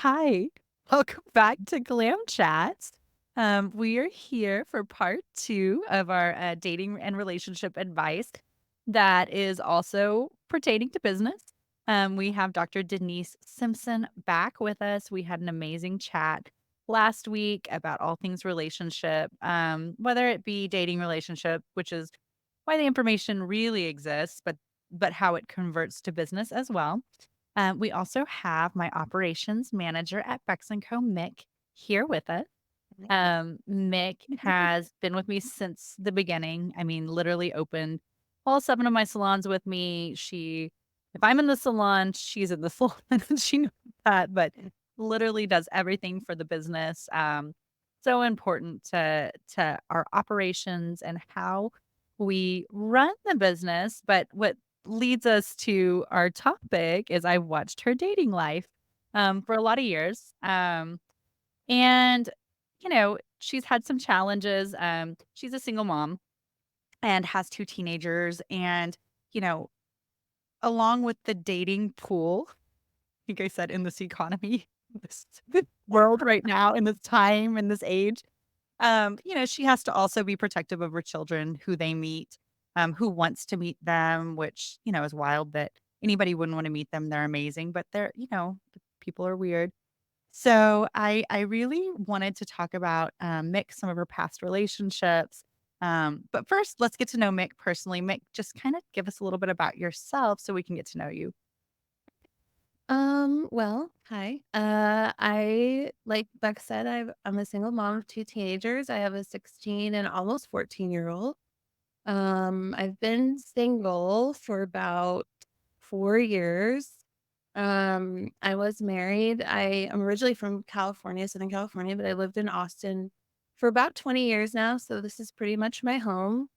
Hi, welcome back to Glam Chats. We are here for part two of our dating and relationship advice that is also pertaining to business. We have Dr. Denise Simpson back with us. We had an amazing chat last week about all things relationship, whether it be dating relationship, which is why the information really exists, but how it converts to business as well. We also have my operations manager at bex+co, Mick, here with us. Mick has been with me since the beginning. I mean, literally opened all 7 of my salons with me. If I'm in the salon, she's in the salon, and she knows that, but literally does everything for the business. So important to our operations and how we run the business. But what leads us to our topic is I watched her dating life, for a lot of years. And, she's had some challenges. She's a single mom and has 2 teenagers. And, you know, along with the dating pool, I think I said in this economy, this world right now, in this time, in this age, she has to also be protective of her children, who they meet, who wants to meet them, which, is wild that anybody wouldn't want to meet them. They're amazing, but people are weird. So I really wanted to talk about Mick, some of her past relationships. But first, let's get to know Mick personally. Mick, just kind of give us a little bit about yourself so we can get to know you. Well, hi. Like Beck said, I'm a single mom of 2 teenagers. I have a 16 and almost 14-year-old. I've been single for about 4 years. I was married. I am originally from California, Southern California, but I lived in Austin for about 20 years now, so this is pretty much my home.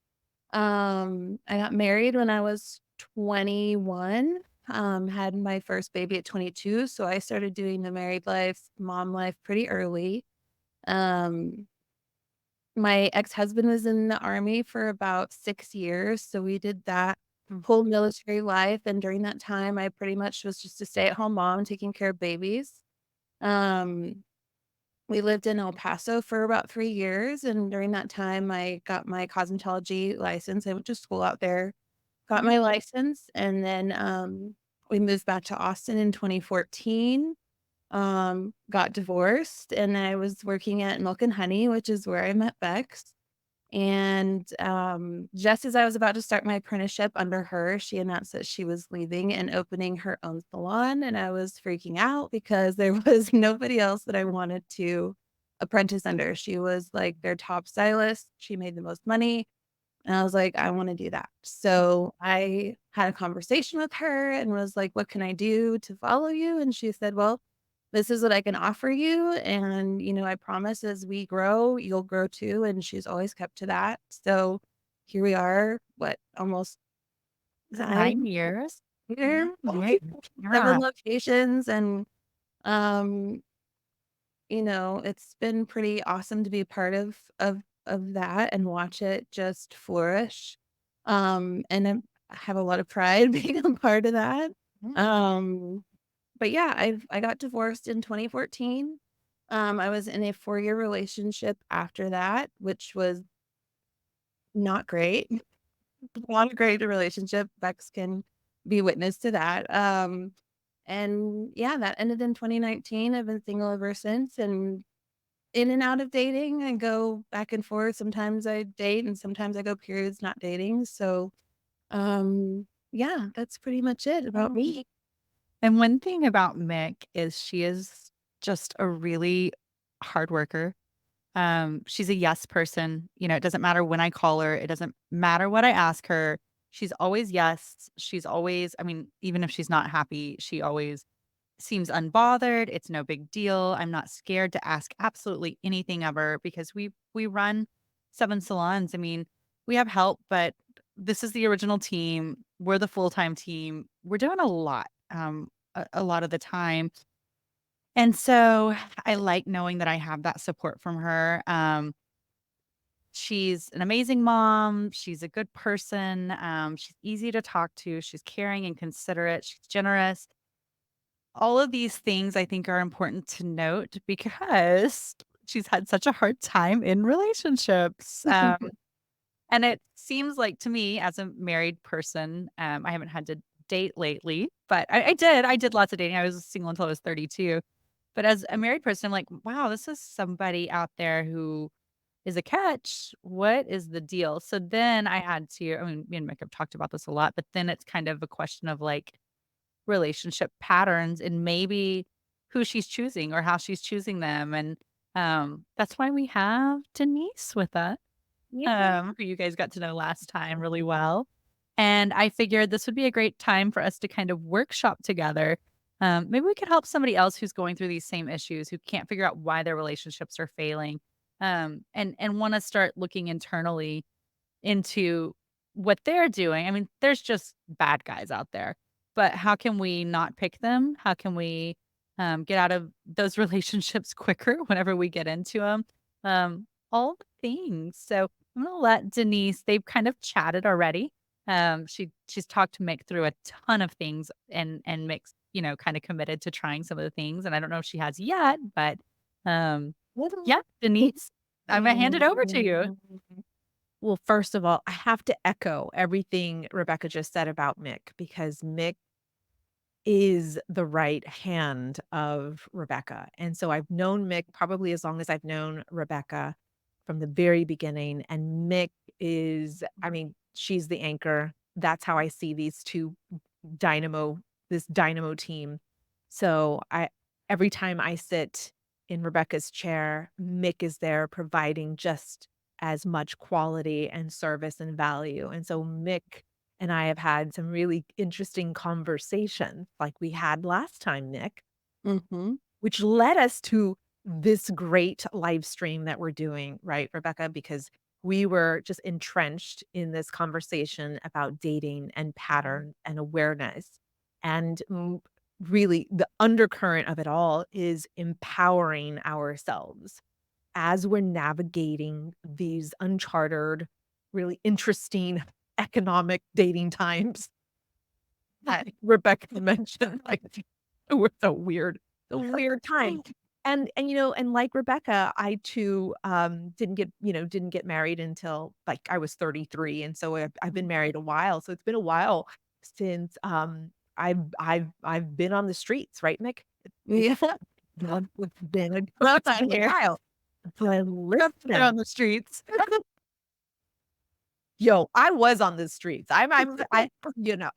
I got married when I was 21, had my first baby at 22, so I started doing the married life, mom life pretty early. Um, my ex-husband was in the army for about 6 years, so we did that Mm. whole military life, and during that time, I pretty much was just a stay-at-home mom taking care of babies. Um, we lived in El Paso for about 3 years, and during that time, I got my cosmetology license. I went to school out there, got Mhm. my license, and then, we moved back to Austin in 2014, got divorced, and I was working at Milk and Honey, which is where I met Bex, and, just as I was about to start my apprenticeship under her, she announced that she was leaving and opening her own salon, and I was freaking out because there was nobody else that I wanted to apprentice under. She was, like, their top stylist, she made the most money, and I was like, "I wanna do that." So, I had a conversation with her and was like, "What can I do to follow you?" And she said, "Well, this is what I can offer you, and, I promise as we grow, you'll grow too," and she's always kept to that. So, here we are, what, almost Is it 9 9 years? here, Right. 7 Yeah. locations, and, um, it's been pretty awesome to be a part of that and watch it just flourish. And I have a lot of pride being a part of that. Mm. Um, but yeah, I got divorced in 2014. I was in a 4-year relationship after that, which was not great. Not a great relationship. Bex can be witness to that. And yeah, that ended in 2019. I've been single ever since and in and out of dating. I go back and forth. Sometimes I date and sometimes I go periods not dating. So, yeah, that's pretty much it about me. And one thing about Mick is she is just a really hard worker. She's a yes person. It doesn't matter when I call her, it doesn't matter what I ask her. She's always yes. She's always, I mean, even if she's not happy, she always seems unbothered. It's no big deal. I'm not scared to ask absolutely anything of her because we run 7 salons. I mean, we have help, but this is the original team. We're the full-time team. We're doing a lot, a lot of the time. And so I like knowing that I have that support from her. She's an amazing mom. She's a good person. She's easy to talk to. She's caring and considerate. She's generous. all of these things I think are important to note because she's had such a hard time in relationships. And it seems like to me as a married person, I haven't had to date lately, but I did lots of dating. I was single until I was 32. But as a married person, I'm like, wow, this is somebody out there who is a catch. What is the deal? So then I had to, I mean, me and Mick have talked about this a lot, but then it's kind of a question of like relationship patterns and maybe who she's choosing or how she's choosing them. And that's why we have Denise with us, Yeah. who you guys got to know last time really well. And I figured this would be a great time for us to kind of workshop together. Maybe we could help somebody else who's going through these same issues, who can't figure out why their relationships are failing, and want to start looking internally into what they're doing. I mean, there's just bad guys out there, but how can we not pick them? How can we get out of those relationships quicker whenever we get into them? All the things. So I'm gonna let Denise. They've kind of chatted already. She's talked to Mick through a ton of things, and Mick's kind of committed to trying some of the things. And I don't know if she has yet, but yeah, Denise, I'm gonna hand it over to you. Well, first of all, I have to echo everything Rebecca just said about Mick because Mick is the right hand of Rebecca. And so I've known Mick probably as long as I've known Rebecca from the very beginning. And Mick is, I mean, she's the anchor. That's how I see these two dynamo, this dynamo team. So every time I sit in Rebecca's chair, Mick is there providing just as much quality and service and value. And so Mick and I have had some really interesting conversations like we had last time, Nick, Mhm. which led us to this great live stream that we're doing, right, Rebecca? Because we were just entrenched in this conversation about dating and pattern and awareness. And really, the undercurrent of it all is empowering ourselves as we're navigating these uncharted, really interesting economic dating times that Rebecca mentioned. Like, we're so weird. A weird time. And like Rebecca, I too didn't get married until like I was 33. And so I've been married a while. So it's been a while since I've been on the streets, right, Mick? Yeah. It's been a Well, it's been a here. while. But They're on listen, the streets. yo, I was on the streets. I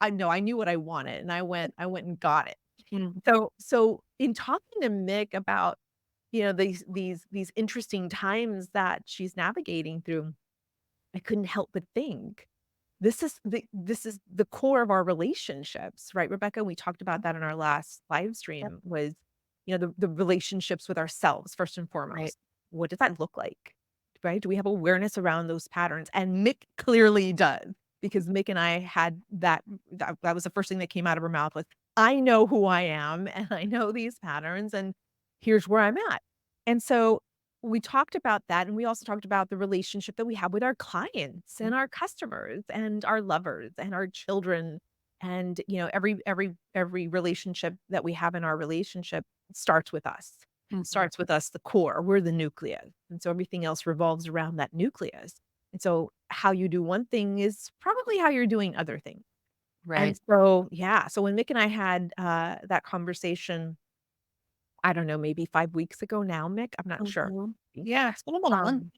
know I knew what I wanted and I went and got it. Mm. So in talking to Mick about, these interesting times that she's navigating through, I couldn't help but think, this is the core of our relationships, right, Rebecca? We talked about that in our last live Yep. stream was, the relationships with ourselves first and Right. foremost. What does that look like? Right? Do we have awareness around those patterns? And Mick clearly does because Mick and I had that was the first thing that came out of her mouth was, I know who I am and I know these patterns and here's where I'm at. And so we talked about that, and we also talked about the relationship that we have with our clients and our customers and our lovers and our children. And, every relationship that we have in our relationship starts with us. Mhm. Starts with us, the core. We're the nucleus. And so everything else revolves around that nucleus. And so how you do one thing is probably how you're doing other things. And Right. so, yeah, so when Mick and I had that conversation, I don't know, maybe 5 weeks ago now, Mick, I'm not sure. Mhm. Yeah, it's been a while. Um,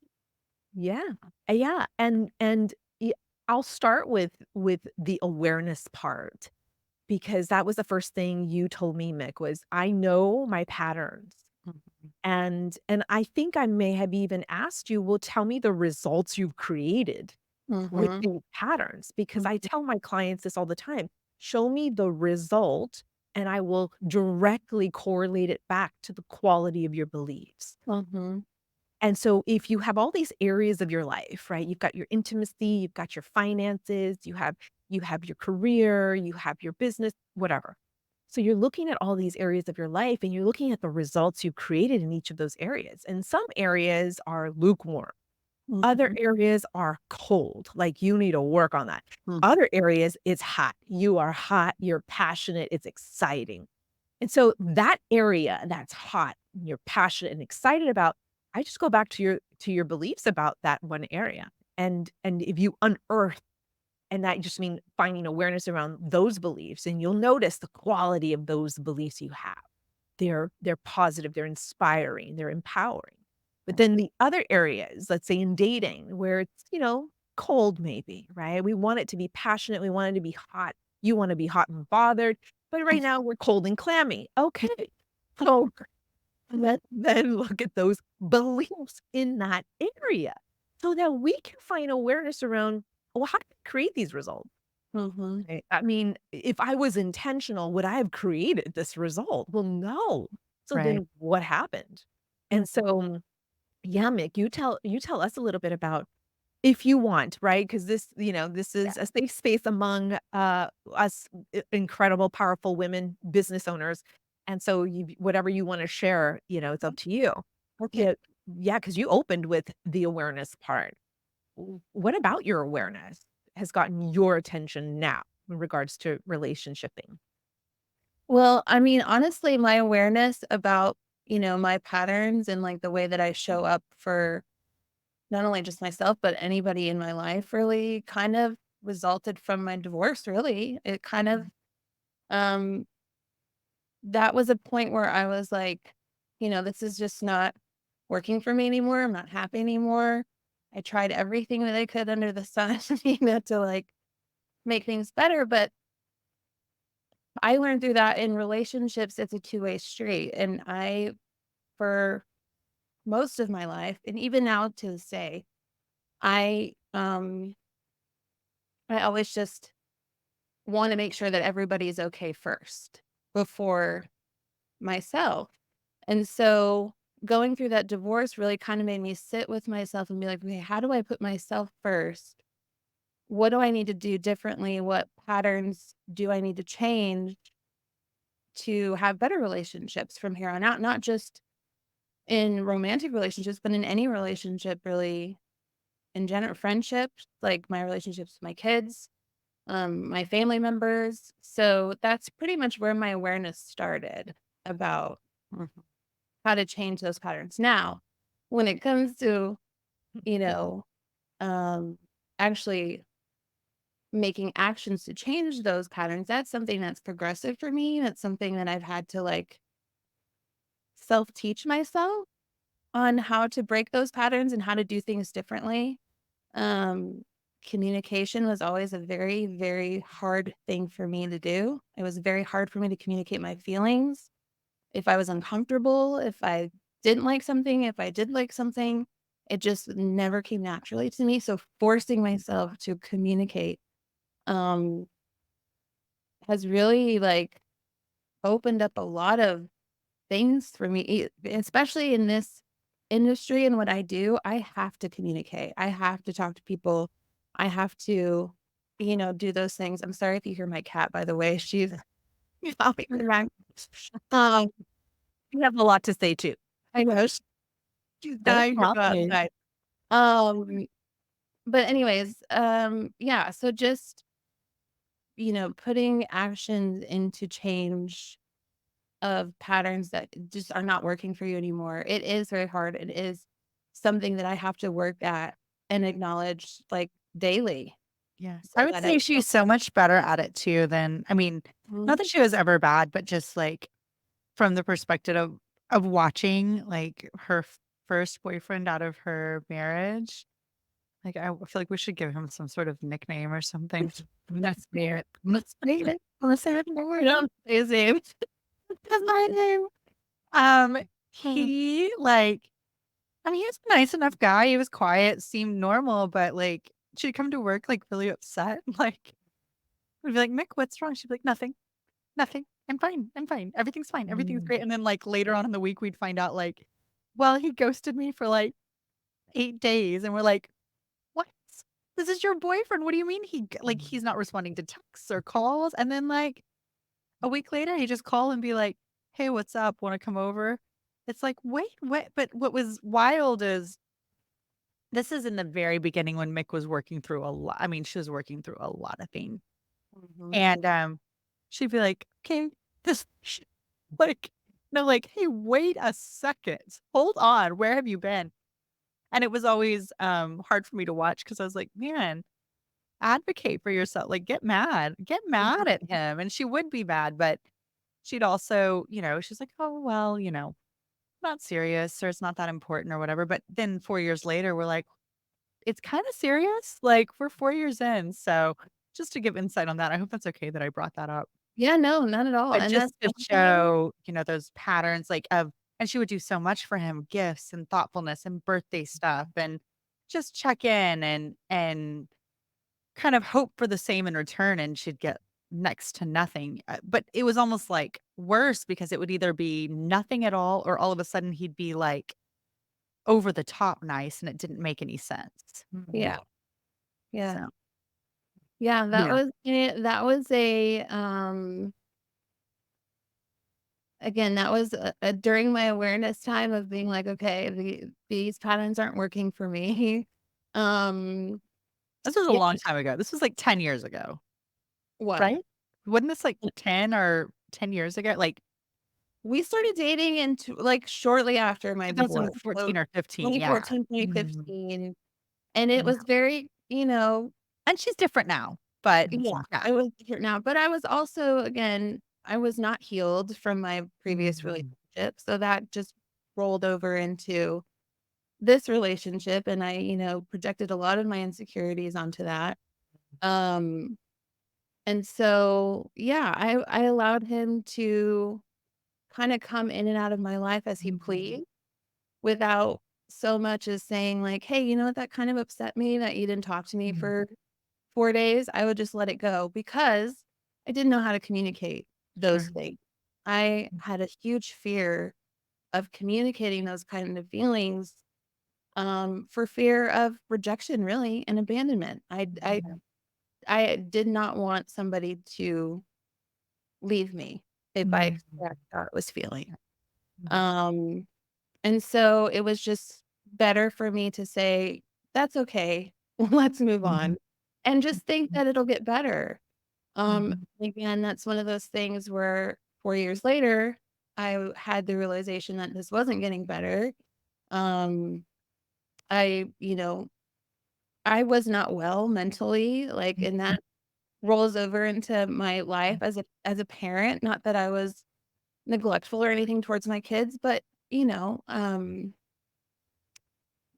yeah. Yeah, and I'll start with the awareness part because that was the first thing you told me, Mick, was I know my patterns. Mhm. And I think I may have even asked you, "Well, tell me the results you've created with Mhm. these patterns," because I Mhm. tell my clients this all the time, "Show me the result, and I will directly correlate it back to the quality of your beliefs." Mhm. And so if you have all these areas of your life, right? You've got your intimacy, you've got your finances, you have your career, you have your business, whatever. So you're looking at all these areas of your life and you're looking at the results you've created in each of those areas. And some areas are lukewarm. Other Mhm. areas are cold, like you need to work on that. Mhm. Other areas, it's hot. You are hot, you're passionate, it's exciting. And so that area that's hot, and you're passionate and excited about, I just go back to your beliefs about that one area. And if you unearth, and that just mean finding awareness around those beliefs, and you'll notice the quality of those beliefs you have. They're positive, they're inspiring, they're empowering. But then the other areas, let's say in dating, where it's, cold maybe, right? We want it to be passionate, we want it to be hot. You wanna be hot and bothered, but right now we're cold and clammy. Okay. So let's then look at those beliefs in that area so that we can find awareness around, well, how do we create these results? Mhm. Right? I mean, if I was intentional, would I have created this result? Well, no. So Right. then what happened? And so, yeah, Mick, you tell us a little bit about, if you want, right? Because this Yeah. is a safe space among us incredible, powerful women business owners. And so whatever you want to share, it's up to you. Okay. Yeah, yeah, because you opened with the awareness part. What about your awareness has gotten your attention now in regards to relationshiping? Well, I mean, honestly, my awareness about, my patterns and like the way that I show up for not only just myself, but anybody in my life really kind of resulted from my divorce, really. It kind of, um, that was a point where I was like, this is just not working for me anymore. I'm not happy anymore. I tried everything that I could under the sun, to like make things better. But I learned through that in relationships, it's a two-way street. And for most of my life, and even now to this day, I, um, I always just want to make sure that everybody's okay first before myself. And so going through that divorce really kind of made me sit with myself and be like, okay, how do I put myself first? What do I need to do differently? What patterns do I need to change to have better relationships from here on out? Not just in romantic relationships, but in any relationship, really, in general, friendships, like my relationships with my kids, my family members. So that's pretty much where my awareness started about how to change those patterns. Now, when it comes to, you know, um, actually making actions to change those patterns, that's something that's progressive for me. That's something that I've had to like self teach myself on how to break those patterns and how to do things differently. Um, Communication was always a very, very hard thing for me to do. It was very hard for me to communicate my feelings. If I was uncomfortable, if I didn't like something, if I did like something, it just never came naturally to me. So forcing myself to communicate um has really like opened up a lot of things for me, especially in this industry and what I do. I have to communicate. I have to talk to people. I have to, do those things. I'm sorry if you hear my cat, by the way. She's popping around. Um, You have a lot to say too. I know she's That's dying to go fine. outside. Um, but anyways, yeah. So just putting actions into change of patterns that just are not working for you anymore. It is very hard. It is something that I have to work at and acknowledge like daily Yeah. so I would that I say she's so much better at it too than I mean, Mhm. not that she was ever bad, but just like from the perspective of watching like her first boyfriend out of her marriage. Like I feel like we should give him some sort of nickname or something. Let's name it. Let's name it. Let's have it. No, I don't say his name. That's my name. Um, he like I mean, he was a nice enough guy. He was quiet, seemed normal, but like she'd come to work like really upset. Like we'd be like, Mick, what's wrong? She'd be like, nothing, nothing. I'm fine. I'm fine. Everything's fine. Everything's Mm. great. And then like later on in the week, we'd find out like, well, he ghosted me for like 8 days, and we're like, what? This is your boyfriend. What do you mean like he's not responding to texts or calls? And then like a week later, he just call and be like, hey, what's up? Want to come over? It's like, wait, what? But what was wild is this is in the very beginning when Mick was working through a lot. I mean, she was working through a lot of things. Mhm. And she'd be like, okay, this Like, no, like, "Hey, wait a second. Hold on. Where have you been?" And it was always, hard for me to watch because I was like, "Man, advocate for yourself. Like, get mad at him." And she would be mad, but she'd also, she's like, "Oh, well, not serious or it's not that important or whatever." But then 4 years later, we're like, "It's kinda serious." Like, we're 4 years in. So, just to give insight on that, I hope that's okay that I brought that up. Yeah, no, not at all, But and just that's to something. show, those patterns, like, and she would do so much for him, gifts and thoughtfulness and birthday stuff and just check in and kind of hope for the same in return, and she'd get next to nothing, but it was almost, like, worse because it would either be nothing at all or all of a sudden he'd be, like, over the top nice, and it didn't make any sense. Yeah, yeah. So, Yeah, yeah. that was a, again, that was during my awareness time of being like, "Okay, these patterns aren't working for me." Um, This was a yeah, long time ago. This was, like, 10 years ago, what? right? Wasn't this, like, 10 or 10 years ago? Like, We started dating into like, shortly after my divorce, so 2014 or 15, yeah. 2014, Mhm. 2015, and it Yeah. was very, And she's different now, but yeah, yeah. I was different now, but I was also, again, I was not healed from my previous Mhm. relationship, so that just rolled over into this relationship, and I, projected a lot of my insecurities onto that. Um, and so, yeah, I allowed him to kinda come in and out of my life as he pleased without so much as saying like, "Hey, you know what? That kind of upset me that you didn't talk to me Mhm. for 4 days." I would just let it go because I didn't know how to communicate those Sure. things. I had a huge fear of communicating those kind of feelings, for fear of rejection, really, and abandonment. I did not want somebody to leave me if I Mhm. expressed how I was feeling. Mhm. Um, and so it was just better for me to say, "That's okay. Let's move Mhm. on," and just think that it'll get better. Mhm. Again, that's one of those things where 4 years later, I had the realization that this wasn't getting better. Um, I, I was not well mentally, like, and that rolls over into my life as a parent. Not that I was neglectful or anything towards my kids, but,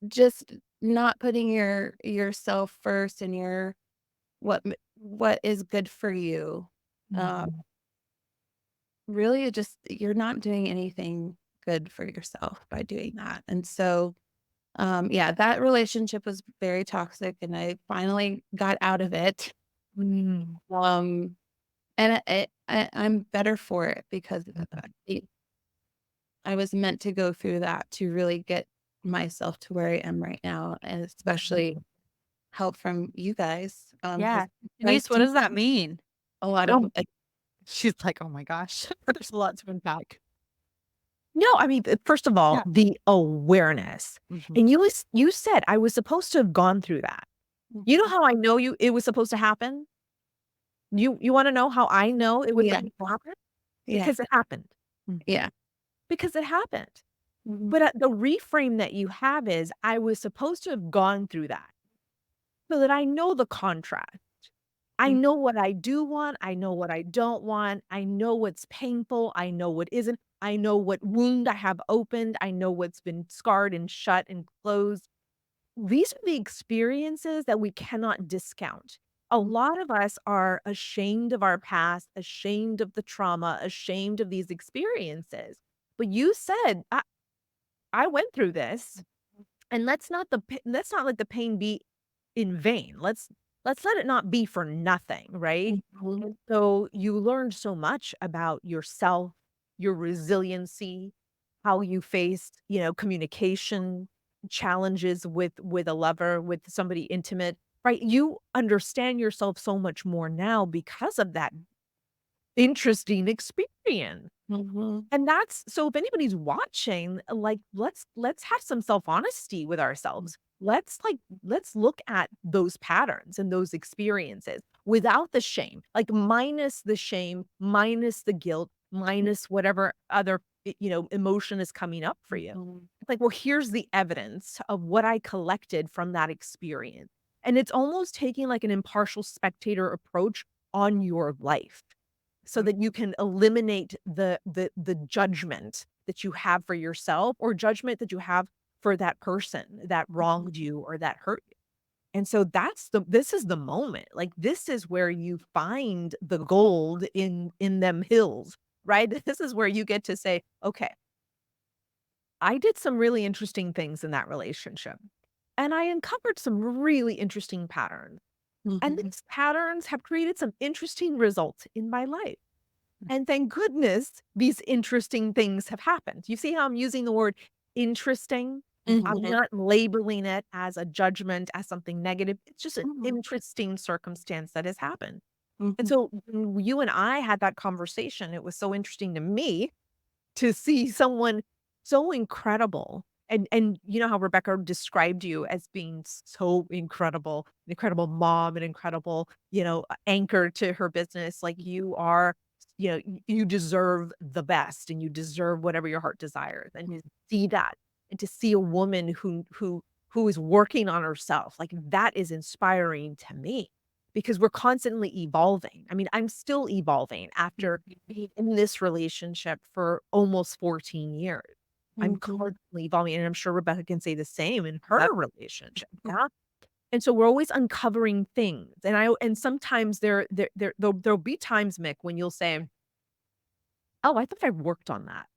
just not putting yourself first and your what is good for you. Uh, Mhm. really, it just you're not doing anything good for yourself by doing that. And so, yeah, that relationship was very toxic, and I finally got out of it. Mhm. Um, and I'm better for it because of Mhm. that. I was meant to go through that to really get myself to where I am right now, and especially help from you guys, Yeah. because you guys Denise, what teach does that mean? a lot of, Oh, She's like, "Oh my gosh, there's a lot to unpack." no, I mean, first of all, Yeah. the awareness. Mhm. And you said I was supposed to have gone through that. You know Mhm. how I know it was supposed to happen? You wanna know how I know it was Yeah, supposed to happen? yeah, Because it happened. yeah. Because it happened. Mhm, But, the reframe that you have is, I was supposed to have gone through that so that I know the contrast. I mm, know what I do want, I know what I don't want, I know what's painful, I know what isn't, I know what wound I have opened, I know what's been scarred and shut and closed. These are the experiences that we cannot discount. A mm, lot of us are ashamed of our past, ashamed of the trauma, ashamed of these experiences. But you said, I went through this, and let's not let the pain be in vain. Let's let it not be for nothing, right? mhm, And so you learned so much about yourself, your resiliency, how you faced, communication challenges with a lover, with somebody intimate, right? You understand yourself so much more now because of that interesting experience. mhm, And that's so if anybody's watching, like, let's have some self-honesty with ourselves. Let's look at those patterns and those experiences without the shame, like, minus the shame, minus the guilt, minus whatever other, emotion is coming up for you. Mhm. It's like, well, here's the evidence of what I collected from that experience. And it's almost taking like an impartial spectator approach on your life so that you can eliminate the judgment that you have for yourself or judgment that you have for that person that wronged you or that hurt you. And so this is the moment. Like this is where you find the gold in them hills, right? This is where you get to say, okay, I did some really interesting things in that relationship. And I uncovered some really interesting patterns. And Mhm. these patterns have created some interesting results in my life. And thank goodness these interesting things have happened. You see how I'm using the word interesting? I'm Mhm. not labeling it as a judgment, as something negative. It's just an Mhm. interesting circumstance that has happened. And Mhm. so when you and I had that conversation, it was so interesting to me to see someone so incredible. And you know how Rebecca described you as being so incredible, an incredible mom, an incredible, anchor to her business. Like you are, you deserve the best and you deserve whatever your heart desires. And to see that and to see a woman who is working on herself, like that is inspiring to me because we're constantly evolving. I mean, I'm still evolving after being in this relationship for almost 14 years. I'm Mhm. constantly evolving, and I'm sure Rebecca can say the same in her Yep. relationship, yeah? And so we're always uncovering things, and sometimes there'll be times, Mick, when you'll say, "Oh, I thought I worked on that."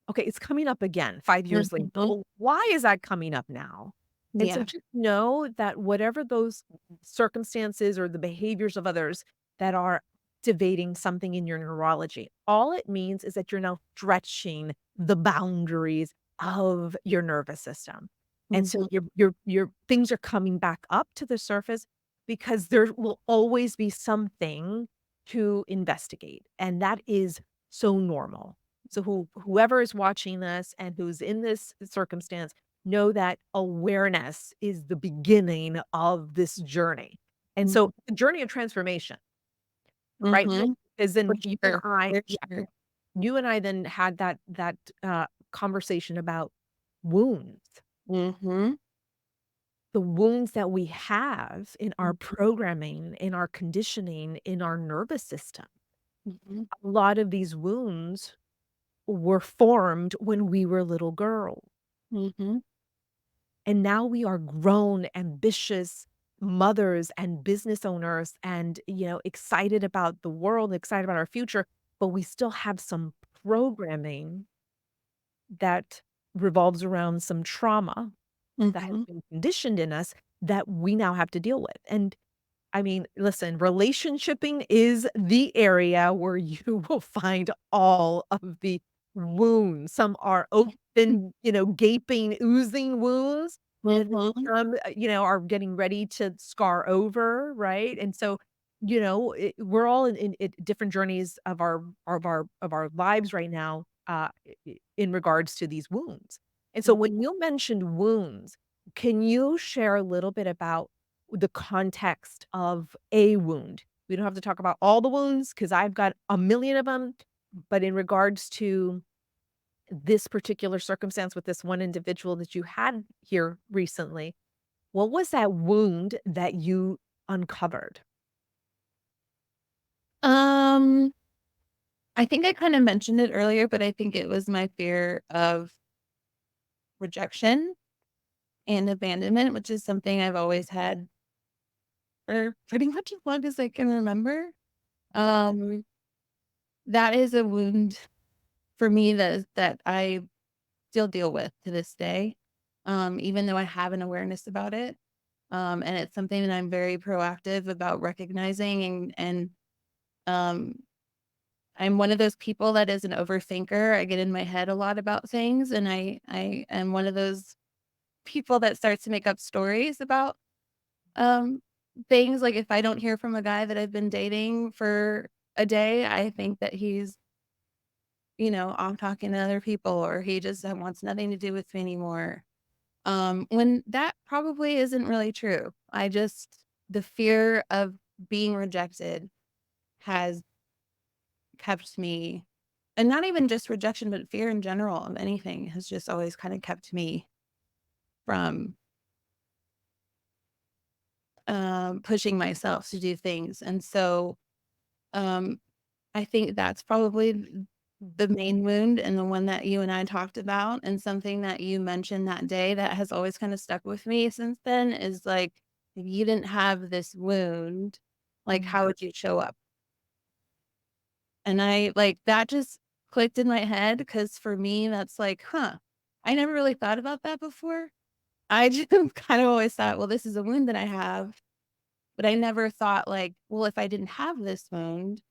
Okay, it's coming up again 5 years later. Mhm. Well, why is that coming up now? And so Yeah. just know that whatever those circumstances or the behaviors of others that are activating something in your neurology, all it means is that you're now stretching the boundaries of your nervous system. And so Mhm. your things are coming back up to the surface because there will always be something to investigate. And that is so normal. So whoever is watching this and who's in this circumstance, know that awareness is the beginning of this journey. And Mhm. so the journey of transformation, right? Mhm. Because For then you and sure. I, For yeah, sure. you and I then had that conversation about wounds, Mhm. the wounds that we have in our programming, in our conditioning, in our nervous system. Mhm. A lot of these wounds were formed when we were little girls. Mhm. And now we are grown, ambitious mothers and business owners and, excited about the world, excited about our future, but we still have some programming that revolves around some trauma that has Mhm. been conditioned in us that we now have to deal with. And I mean, listen, relationshiping is the area where you will find all of the wounds. Some are open, gaping, oozing wounds, and Mhm. some, are getting ready to scar over, right? And so, we're all in different journeys of our lives right now, in regards to these wounds. And so, when you mentioned wounds, can you share a little bit about the context of a wound? We don't have to talk about all the wounds because I've got a million of them, but in regards to this particular circumstance with this one individual that you had here recently, what was that wound that you uncovered? Um, I think I kinda mentioned it earlier, but I think it was my fear of rejection and abandonment, which is something I've always had for pretty much as long as I can remember. Um, that is a wound for me that I still deal with to this day, even though I have an awareness about it. And it's something that I'm very proactive about recognizing and um I'm one of those people that is an overthinker. I get in my head a lot about things and I am one of those people that starts to make up stories about um things. Like if I don't hear from a guy that I've been dating for a day, I think that he's, off talking to other people or he just wants nothing to do with me anymore. When that probably isn't really true. The fear of being rejected has kept me. and not even just rejection, but fear in general of anything has just always kind of kept me from pushing myself to do things. And so um, I think that's probably the main wound and the one that you and I talked about, and something that you mentioned that day that has always kind of stuck with me since then is like, if you didn't have this wound, like, Mm. how would you show up? And I like that just clicked in my head because for me, that's like, huh, I never really thought about that before. I just kind of always thought, well, this is a wound that I have, but I never thought like, well, if I didn't have this wound,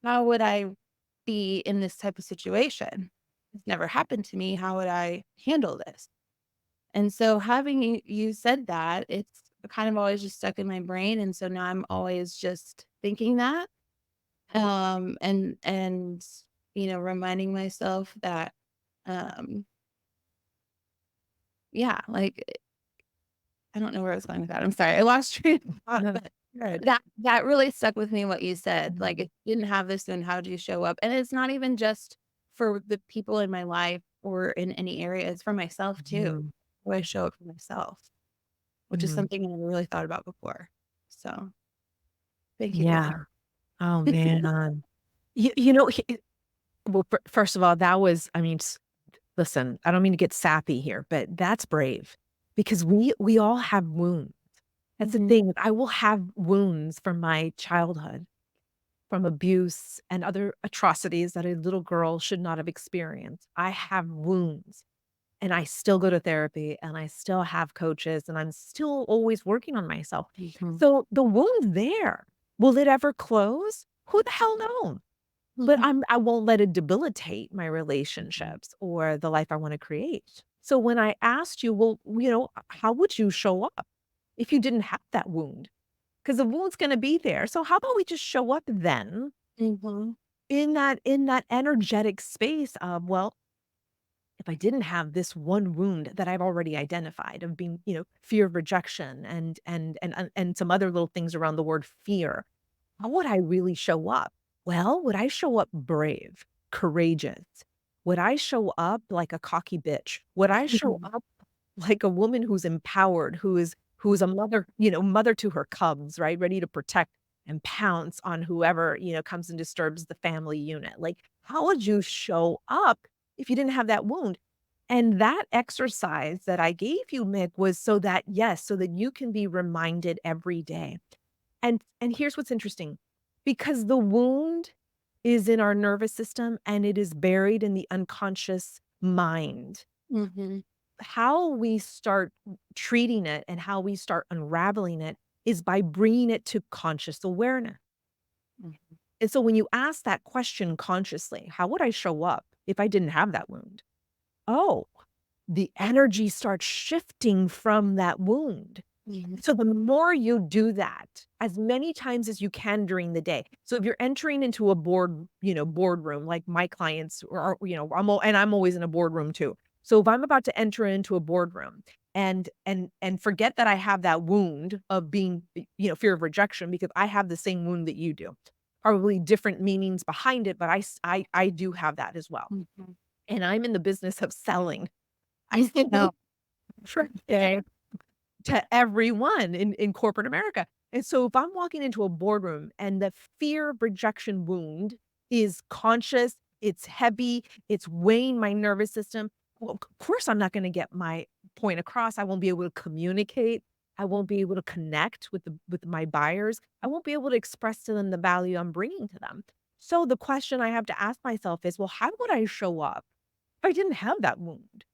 how would I be in this type of situation? It's never happened to me. How would I handle this? And so having you said that, it's kind of always just stuck in my brain. And so now I'm always just thinking that, and reminding myself that, um, yeah, like I don't know where I was going with that. I'm sorry, I lost train of thought, No, but good. that really stuck with me what you said. Like, Mhm. if you didn't have this, then how do you show up? And it's not even just for the people in my life or in any area, it's for myself too. Mhm. How do I show up for myself? Which is Mhm. something I never really thought about before. So thank you for Yeah. that. Oh, man. You know, well, first of all, that was, I mean, listen, I don't mean to get sappy here, but that's brave because we all have wounds. That's the Mhm, thing. I will have wounds from my childhood, from abuse and other atrocities that a little girl should not have experienced. I have wounds and I still go to therapy and I still have coaches and I'm still always working on myself. mhm, So the wound's there. Will it ever close? Who the hell knows? But mhm, I won't let it debilitate my relationships or the life I wanna create. So when I asked you, well, how would you show up if you didn't have that wound? Because the wound's gonna be there. So how about we just show up then mhm, in that energetic space of, well, if I didn't have this one wound that I've already identified of being, fear of rejection and some other little things around the word fear, how would I really show up? Well, would I show up brave, courageous? Would I show up like a cocky bitch? Would I show mhm, up like a woman who's empowered, who is a mother, mother to her cubs, right? Ready to protect and pounce on whoever, comes and disturbs the family unit. Like, how would you show up if you didn't have that wound? And that exercise that I gave you, Mick, was so that, yes, so that you can be reminded every day. And here's what's interesting, because the wound is in our nervous system and it is buried in the unconscious mind. mhm, How we start treating it and how we start unraveling it is by bringing it to conscious awareness. mhm, And so when you ask that question consciously, how would I show up if I didn't have that wound? Oh, the energy starts shifting from that wound. mhm, So the more you do that, as many times as you can during the day. So if you're entering into a boardroom, like my clients are, I'm always in a boardroom too. So if I'm about to enter into a boardroom and forget that I have that wound of being, fear of rejection, because I have the same wound that you do. Probably different meanings behind it, but I do have that as well. mhm. And I'm in the business of selling. I sell to everyone in corporate America. And so if I'm walking into a boardroom and the fear of rejection wound is conscious, it's heavy, it's weighing my nervous system, well, of course I'm not going to get my point across. I won't be able to communicate. I won't be able to connect with my buyers. I won't be able to express to them the value I'm bringing to them. So the question I have to ask myself is, well, how would I show up if I didn't have that wound?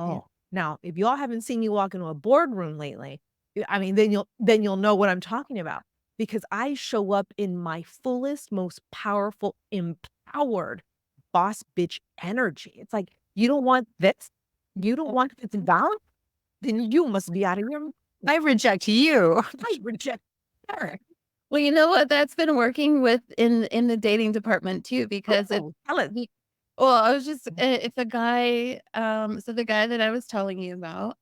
Yeah. Oh, now, if y'all haven't seen me walk into a boardroom lately, I mean, then you'll know what I'm talking about, because I show up in my fullest, most powerful, empowered boss bitch energy. It's like, you don't want this? You don't want this down? Then you must be out of your I reject you. I reject her. Well, you know what? That's been working with in the dating department too, because it's Oh, tell it. he well, I was just it's a guy, so the guy that I was telling you about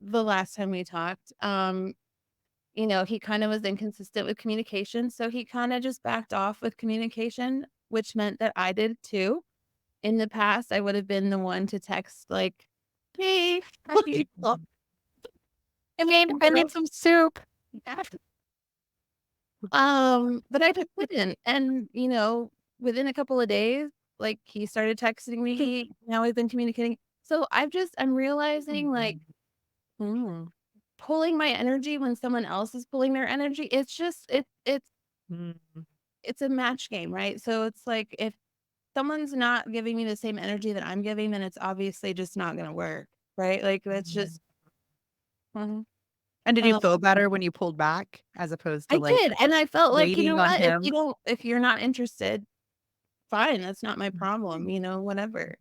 the last time we talked, he kind of was inconsistent with communication, so he kind of just backed off with communication, which meant that I did too. In the past, I would have been the one to text like, "Hey, how you doing?" I made some soup. But I just wouldn't. And, within a couple of days, like, he started texting me. Now we've been communicating. So I'm realizing, like, mm, pulling my energy when someone else is pulling their energy, it's just Mhm. it's a match game, right? So it's like if someone's not giving me the same energy that I'm giving, then it's obviously just not gonna work, right? Like that's just mhm. And did you um, feel better when you pulled back as opposed to, I like, did, and I felt like, you know waiting on what? him? If you're not interested, fine, that's not my problem, whatever.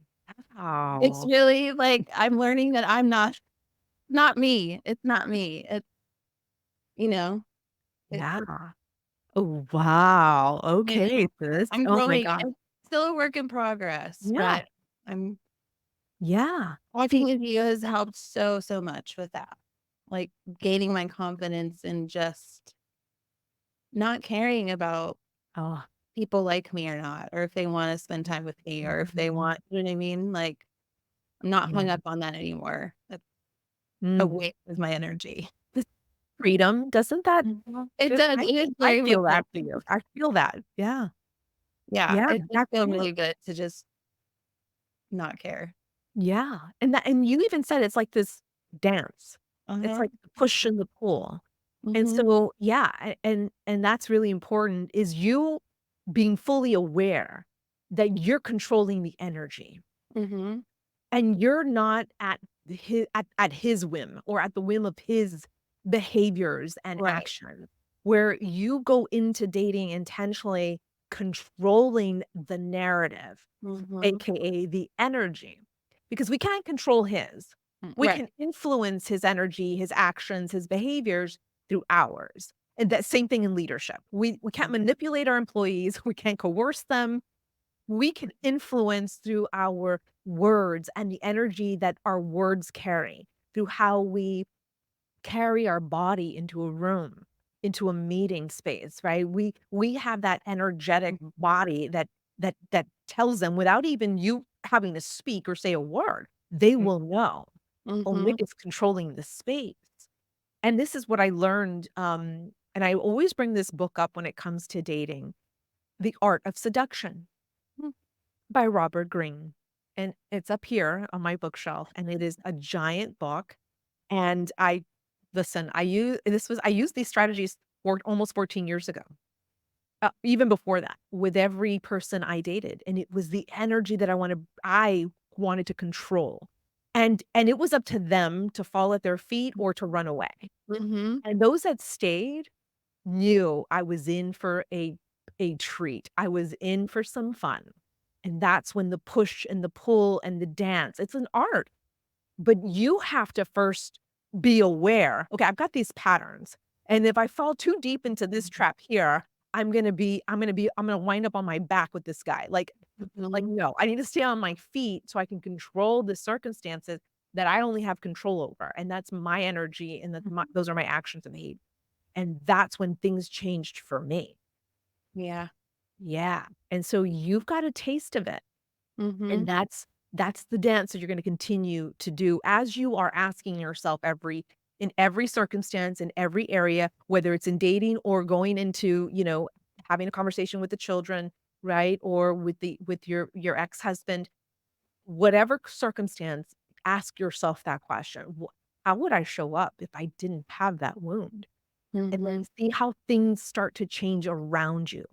It's Wow. really like I'm learning that I'm not me. It's not me. You know, it, Yeah. Oh, wow. you Okay, know, sis. I'm Oh my growing. god. I'm still a work in progress, Yeah. but I'm Yeah. talking See, with you has helped so, so much with that. Like gaining my confidence and just not caring about oh, people like me or not, or if they want to spend time with me, or if they want, you know what I mean? Like I'm not yeah. hung up on that anymore. That's a Mm. waste of my energy. This freedom, doesn't that Mhm. It just does. It is I very much feel like that for you. I feel that. Yeah. yeah, Yeah, it does that's feel it. really good to just not care. Yeah. And you even said it's like this dance. It's Uh-huh. like the push and the pull. And Mhm. so, yeah, and that's really important is you being fully aware that you're controlling the energy Mhm. and you're not at his whim or at the whim of his behaviors and Right. actions, where you go into dating intentionally controlling the narrative, Mhm. AKA the energy, because we can't control his. We Right. can influence his energy, his actions, his behaviors through ours. And that same thing in leadership. We can't manipulate our employees, we can't coerce them. We can influence through our words and the energy that our words carry, through how we carry our body into a room, into a meeting space, right? We have that energetic body that tells them without even you having to speak or say a word, they will know. Oh, Mhm. Nick is controlling the space. And this is what I learned, and I always bring this book up when it comes to dating, The Art of Seduction Mm. by Robert Greene. And it's up here on my bookshelf, and it is a giant book. And I used these strategies for almost 14 years ago, even before that, with every person I dated, and it was the energy that I wanted to control. And it was up to them to fall at their feet or to run away. Mhm. And those that stayed knew I was in for a treat. I was in for some fun. And that's when the push and the pull and the dance, it's an art. But you have to first be aware, "Okay, I've got these patterns, and if I fall too deep into this trap here, I'm gonna wind up on my back with this guy." Like, Mhm. no, I need to stay on my feet so I can control the circumstances that I only have control over, and that's my energy, and those are my actions and behavior. And that's when things changed for me. Yeah. Yeah, and so you've got a taste of it. And Mhm. that's the dance that you're gonna continue to do as you are asking yourself in every circumstance, in every area, whether it's in dating or going into, having a conversation with the children, right? Or with your ex-husband, whatever circumstance, ask yourself that question. How would I show up if I didn't have that wound? And then Mhm. see how things start to change around you.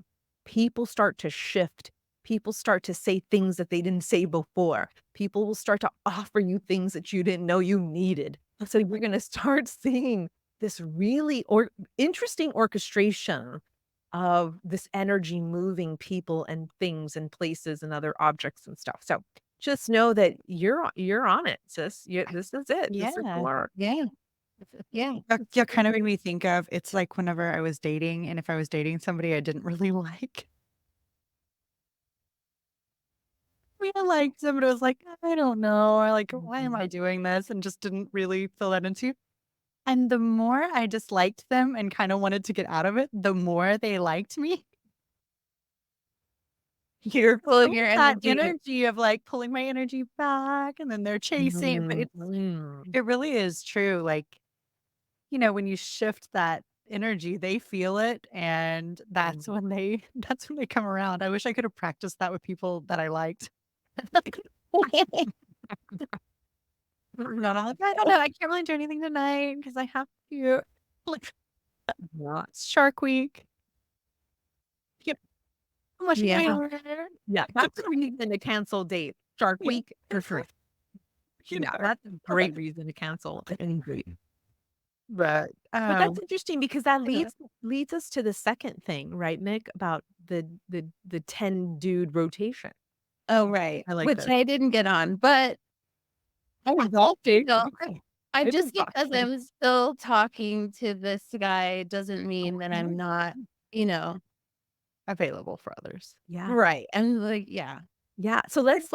People start to shift. People start to say things that they didn't say before. People will start to offer you things that you didn't know you needed. So you're gonna start seeing this really interesting orchestration of this energy moving people and things and places and other objects and stuff. So just know that you're on it, sis. This is it. This is the Yeah. work. Yeah. Yeah. That kind of made me think of it's like whenever I was dating, and if I was dating somebody I didn't really like, liked them, but it was like, "I don't know," or like, "Why am I doing this?" and just didn't really feel that into. And the more I disliked them and kinda wanted to get out of it, the more they liked me. You're pulling feeling your that energy. energy of, like, pulling my energy back, and then they're chasing, but Mhm. it really is true, like, when you shift that energy, they feel it, and that's Mhm. when they that's when they come around. I wish I could have practiced that with people that I liked. Not all like, "I don't know, I can't really do anything tonight because I have to." Like, Yeah. it's Shark Week. Yep. I'm washing my Yeah. hair. Yeah, that's a reason to cancel dates. Shark Yeah. Week for sure. Yeah, that's a great reason to cancel any date. But, But that's interesting because that yeah. leads us to the second thing, right, Mick, about the 10 dude rotation. Oh, right, I like which this. I didn't get on, but, Oh, exhausting. no, Okay. I It's just because exhausting. I'm still talking to this guy doesn't mean that I'm not, you know Available for others. Yeah. right, I'm like, yeah, Yeah. So let's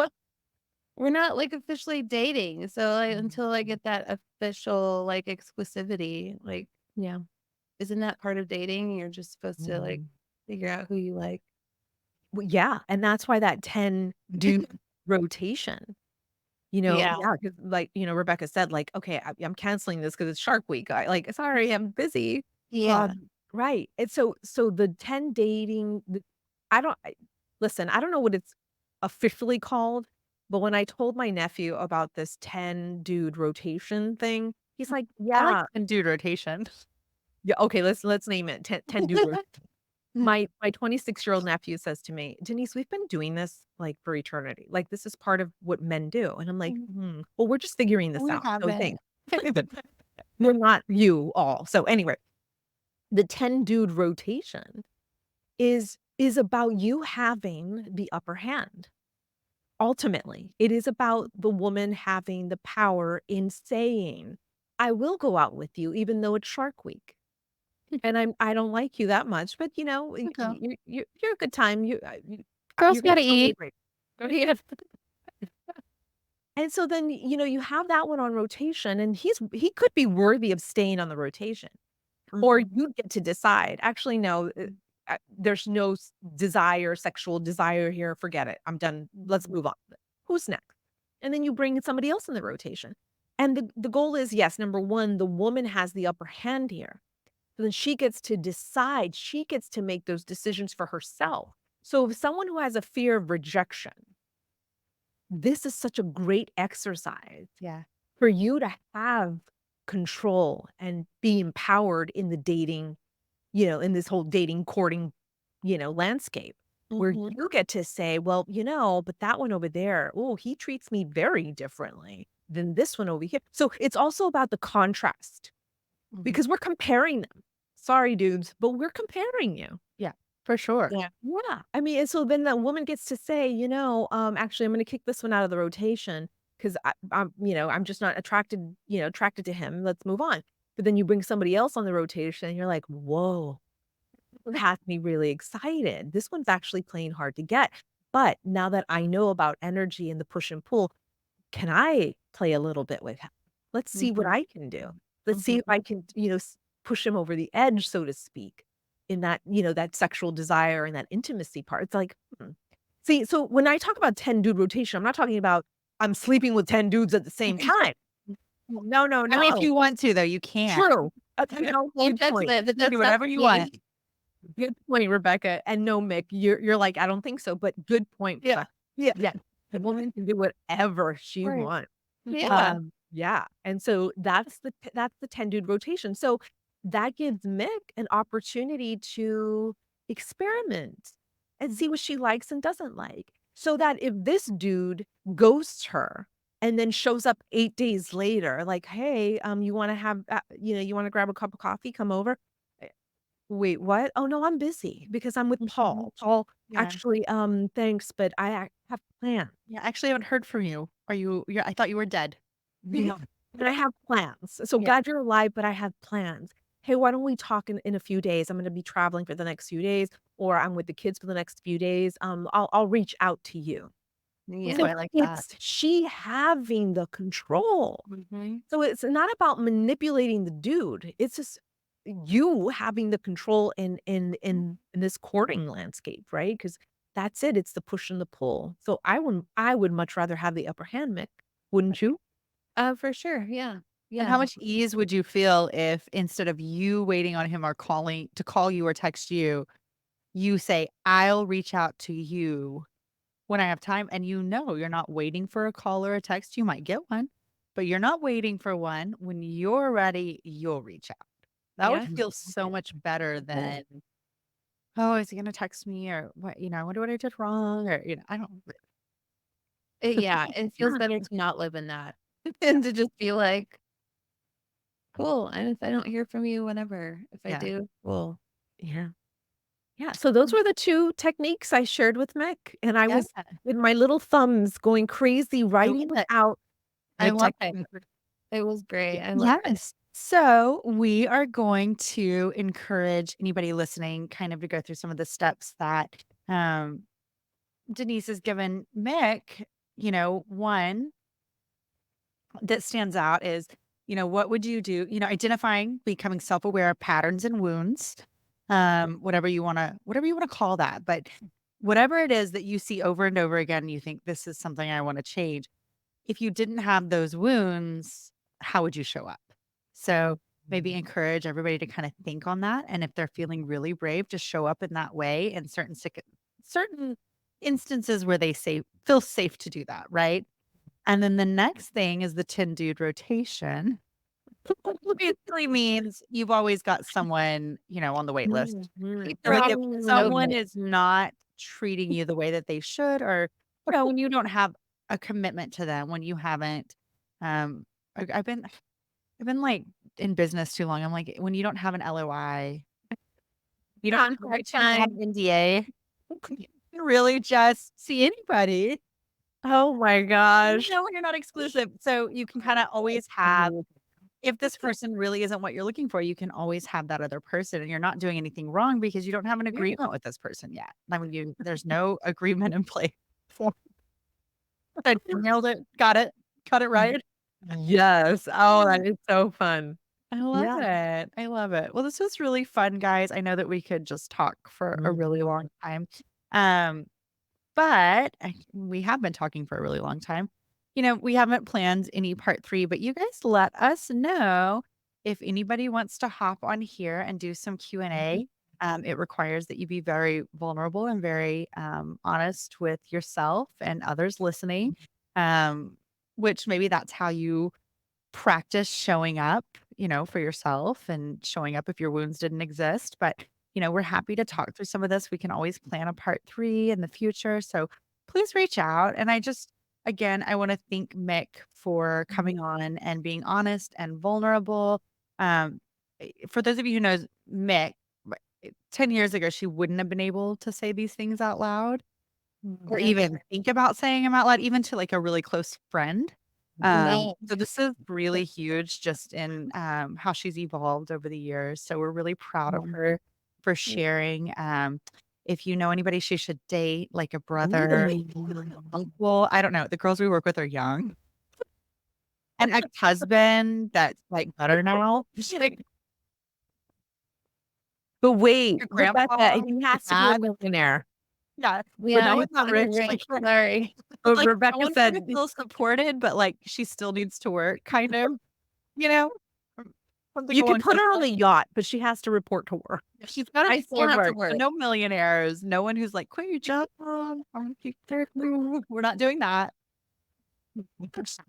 we're not, like, officially dating, so, like, until I get that official, like, exclusivity, like, yeah. isn't that part of dating? You're just supposed to, like, Mhm. figure out who you like. Well, yeah, and that's why that 10 dude rotation, Yeah. yeah, 'cause like, Rebecca said, like, "Okay, I'm canceling this because it's Shark Week. I like, sorry, I'm busy." Yeah. Right, and so the 10 dating the I don't I listen, I don't know what it's officially called, but when I told my nephew about this 10 dude rotation thing, he's like, I like "Yeah." and dude rotation. Yeah, okay, let's name it 10 dude rotation. My 26-year-old nephew says to me, "Denise, we've been doing this, like, for eternity. Like, this is part of what men do." And I'm like, well, we're just figuring this We out, so haven't. thanks. We're not you all." So anyway, the 10 dude rotation is about you having the upper hand. Ultimately, it is about the woman having the power in saying, "I will go out with you even though it's Shark Week. And I don't like you that much, but, Okay. you're a good time. Girls You're gonna gotta eat. celebrate." Yeah. And so then, you have that one on rotation, and he could be worthy of staying on the rotation. Or Mhm. you get to decide, "Actually, no, there's no sexual desire here, forget it. I'm done. Let's move on. Who's next?" And then you bring in somebody else in the rotation. And the goal is, yes, number 1, the woman has the upper hand here. So then she gets to decide, she gets to make those decisions for herself. So if someone who has a fear of rejection, this is such a great exercise Yeah. for you to have control and be empowered in the dating, in this whole dating, courting, landscape where Mhm. you get to say, well, but that one over there, oh, he treats me very differently than this one over here. So it's also about the contrast Mhm. because we're comparing them. Sorry, dudes, but we're comparing you. Yeah, for sure. Yeah. Yeah. I mean, and so then that woman gets to say, actually, I'm going to kick this one out of the rotation because I'm just not attracted to him. Let's move on. But then you bring somebody else on the rotation and you're like, whoa, that has me really excited. This one's actually playing hard to get. But now that I know about energy and the push and pull, can I play a little bit with him? Let's see what Mhm. I can do. Let's see Mhm. if I can, push him over the edge, so to speak, in that, that sexual desire and that intimacy part. It's like, See, so when I talk about 10 dude rotation, I'm not talking about I'm sleeping with 10 dudes at the same time. No, no, I mean, if no. you want to, though, you can. True. Well, Good that's point. but You can do that's not whatever you want. me. Good point, Rebecca. And no, Mick, you're like, I don't think so, but good point, Yeah. Rebecca. Yeah. Yeah. The woman can do whatever she Right. wants. Yeah. Yeah, and so that's the 10 dude rotation. So that gives Mick an opportunity to experiment and see what she likes and doesn't like. So that if this dude ghosts her and then shows up 8 days later, like, "Hey, you wanna have, you wanna grab a cup of coffee, come over?" Eh, "Wait, what? Oh, no, I'm busy because I'm with Mhm. Paul. Paul, Yeah. actually, thanks, but I have plans." Yeah, actually, I haven't heard from you. I thought you were dead. Yeah. And I have plans. So Yeah. glad you're alive, but I have plans. Hey, why don't we talk in a few days? I'm gonna be traveling for the next few days, or I'm with the kids for the next few days. I'll reach out to you. Ooh, Yeah. So I like that. it's she having the control. Mhm. So it's not about manipulating the dude. It's just you having the control in this courting landscape, right? Because that's it. It's the push and the pull. So I would much rather have the upper hand, Mick. Wouldn't you? For sure. Yeah. And Yeah. how much ease would you feel if instead of you waiting on him or calling to call you or text you, you say, "I'll reach out to you when I have time," and you're not waiting for a call or a text. You might get one, but you're not waiting for one. When you're ready, you'll reach out. That would Yeah. feel so much better than, "Oh, is he gonna text me?" or what, I wonder what I did wrong, or, I don't. Yeah. It feels better to not live in that and to just be like, cool. And if I don't hear from you, whatever. If I Yeah. do, cool. Yeah. Yeah, so those were the 2 techniques I shared with Mick, and I Yeah. was with my little thumbs going crazy I love writing them it. out I the love it. technique. It was great. I love it. Yes. So we are going to encourage anybody listening kind of to go through some of the steps that Denise has given Mick. One that stands out is, what would you do? Identifying, becoming self-aware of patterns and wounds, whatever you want to call that. But whatever it is that you see over and over again, you think this is something I want to change. If you didn't have those wounds, how would you show up? So maybe encourage everybody to kind of think on that. And if they're feeling really brave, to show up in that way in certain instances where they feel safe to do that, right? And then the next thing is the 10 dude rotation. Basically means you've always got someone, on the wait list. Mhm. Like if someone Okay. is not treating you the way that they should, or when you don't have a commitment to them, when you haven't, um, I've been like in business too long. I'm like, when you don't have an LOI, you don't Contract have time. an NDA, you can really just see anybody. Oh my gosh. When you're not exclusive. So you can kind of always have, if this person really isn't what you're looking for, you can always have that other person, and you're not doing anything wrong because you don't have an agreement with this person yet. I mean, there's no agreement in place. I nailed it. Got it. Got it right. Yes. Oh, that is so fun. I love Yeah. it. I love it. Well, this was really fun, guys. I know that we could just talk for a really long time. Um, but we have been talking for a really long time. We haven't planned any part 3, but you guys let us know if anybody wants to hop on here and do some Q&A. It requires that you be very vulnerable and very honest with yourself and others listening, which maybe that's how you practice showing up, for yourself and showing up if your wounds didn't exist. But, we're happy to talk through some of this. We can always plan a part 3 in the future. So please reach out. And again, I want to thank Mick for coming on and being honest and vulnerable. For those of you who knows Mick, 10 years ago, she wouldn't have been able to say these things out loud or even think about saying them out loud, even to like a really close friend. No. So this is really huge just in how she's evolved over the years. So we're really proud of her for sharing. If you know anybody she should date, like a brother, uncle, I don't know. The girls we work with are young. An ex-husband that's like better now. Like But wait, your Rebecca, grandpa, he your has to be a dad. millionaire. Yeah. But Yeah, no I one's not rich. Like, sorry. But like I Rebecca want her to said feel supported, but like she still needs to work, kind of, you know? Something you could along put those her on lines. the yacht, but she has to report to work. She's gotta I still have to work. So work. no millionaires, no one who's like, "Quit your job, I'm gonna keep there." We're not doing that.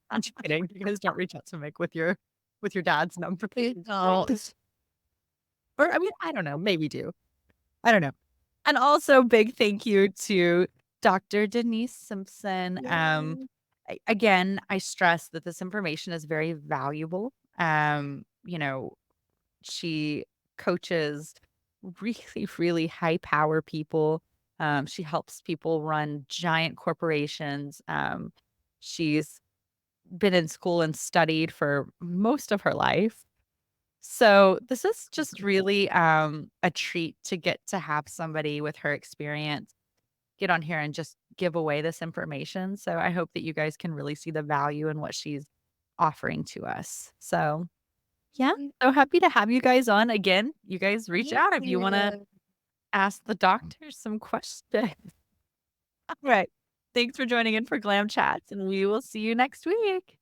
I'm just kidding. You guys don't reach out to Mick with your dad's number. Please don't. Or I mean, I don't know, maybe do. I don't know. And also big thank you to Dr. Denise Simpson. Again, I stress that this information is very valuable. She coaches really, really high power people. She helps people run giant corporations. She's been in school and studied for most of her life. So this is just really a treat to get to have somebody with her experience get on here and just give away this information. So I hope that you guys can really see the value in what she's offering to us. So yeah, so happy to have you guys on again. You guys reach Thank out if you want to you. ask the doctor some questions. Right. Thanks for joining in for Glam Chats, and we will see you next week.